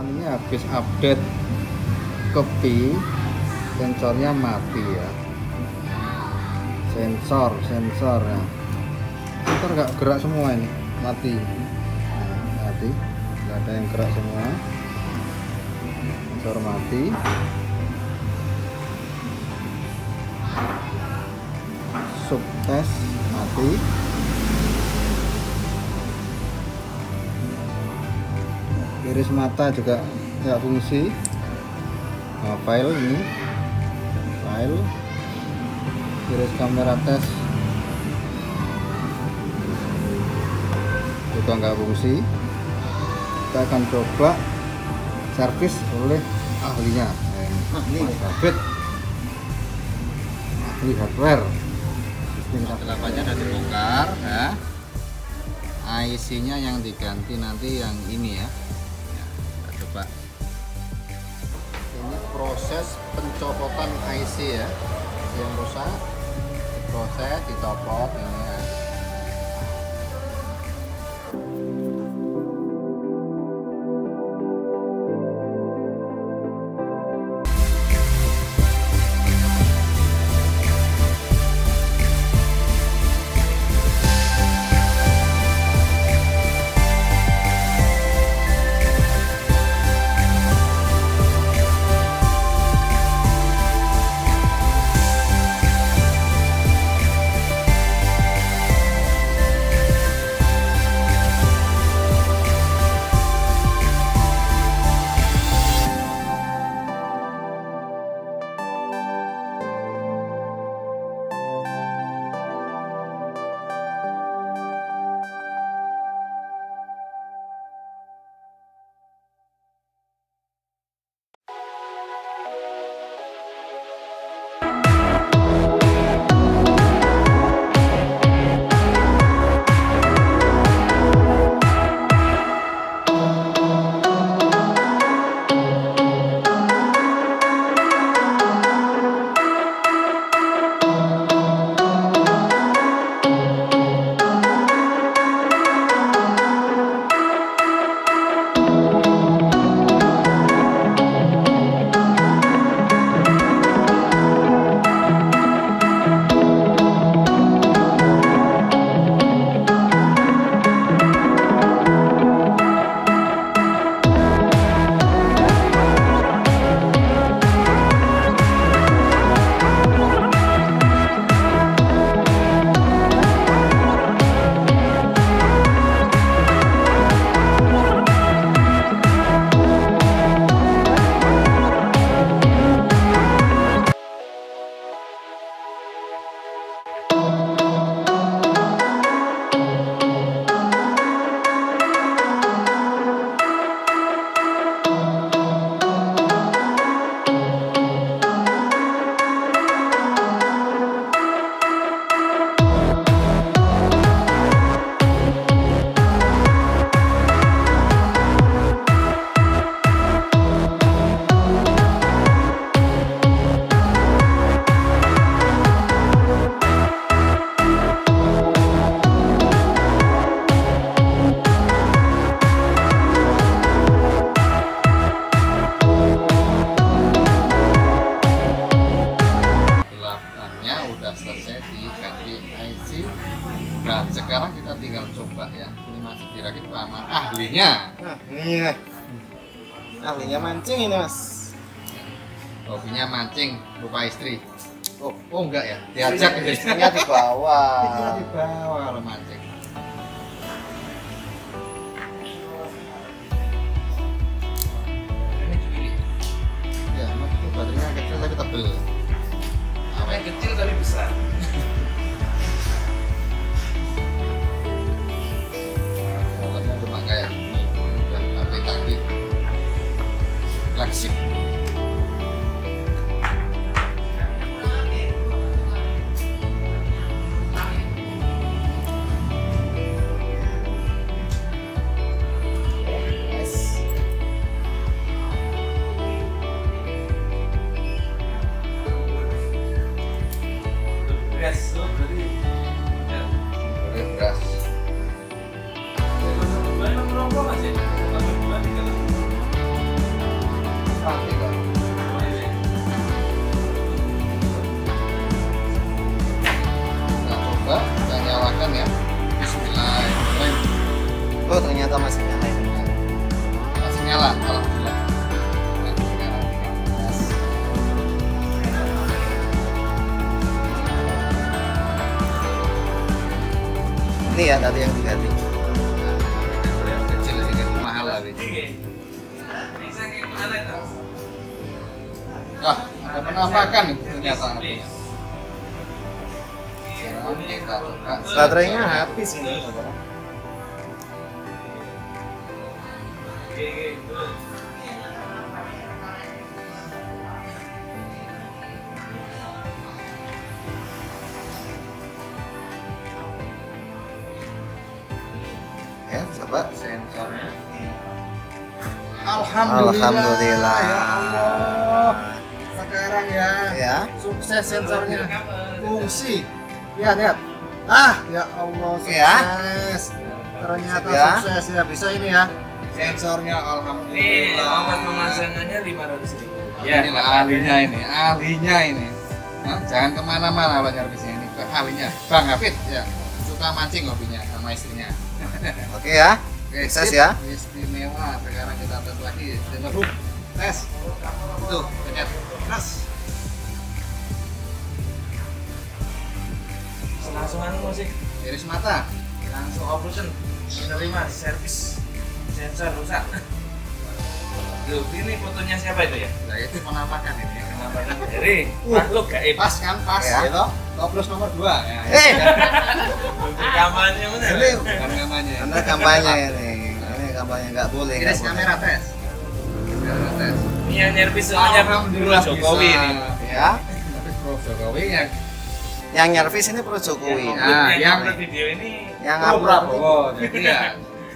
ini habis update kopi, sensornya mati ya. Sensor ya. Sensor nggak gerak semua ini, mati. Mati, nggak ada yang gerak semua. Sensor mati. Subtes mati. Iris mata juga nggak fungsi. Nah, file ini, file iris kamera tes juga nggak fungsi. Kita akan coba servis oleh ahlinya, dapet, ahli hardware. Kelapannya sudah dibongkar ya. IC-nya yang diganti nanti yang ini ya. Kita coba. Ini proses pencopotan IC ya. Yang rusak, proses dicopot ini ya. Nah, sekarang kita tinggal coba ya. Ini masih dirakit sama ahlinya. Nah, ini ya. Ahlinya mancing ini, Mas. Hobinya mancing, lupa istri. Oh enggak ya? Diajak istrinya di bawah. Istrinya di bawah kalau mancing. Ini juga. Ya, itu baterainya kecil tapi tebel. Apa yang kecil tapi besar? Cuma kayak ini, dan HP kaki flagship. mati kok. Kita coba, kita nyalakan ya. Bismillahirrahmanirrahim. Oh ternyata masih nyala ini. Masih nyala, alhamdulillah. Nah, sekarang tinggal gas. Ini ya tadi yang diganti. Kecil ini mahal lah ini. Wah, ada penampakan nih ternyata apinya. Sekarang kita coba. Baterainya habis ini. Ya, coba Sensornya. Alhamdulillah. Ya Allah. Sekarang ya. Ya. Sukses sensornya. Fungsi. Lihat. Ah, ya Allah, Ya. sukses. Ternyata Ya. sukses ya, bisa ini ya. Sensornya alhamdulillah. Ongkos pemasangannya 500.000. Ya, ini ahlinya ini. Nah, jangan kemana-mana kalau servisnya ini, ahlinya. Bang Hafid ya, suka mancing hobinya sama istrinya. Oke ya. Oke, Sukses sip. ya. Istimewa. Sekarang kita tes lagi. Tes. Itu, pencet. Tes. Langsung musik, Iris mata. langsung operation, menerima servis sensor rusak. Loh, ini fotonya siapa itu ya? Nah, itu penampakan ini. Penampakan. Dari makhluk gaib. Pas kan, pas Ya. gitu. Toples nomor 2 ya. Kamarnya mana? Ini Bukan namanya. Anda kampanye ini. Ini kampanye nggak boleh. Iris nggak boleh. kamera tes. Kamera tes. Ini yang nyervis soalnya Alhamdulillah Jokowi bisa. ini. Ya. Tapi Bro Jokowi yang Yang nyervis ini Pro Jokowi. Nah, yang yang- video ini Yang Pro upload Prabowo. Jadi ya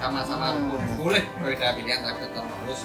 sama-sama boleh berbeda pilihan tapi tetap harus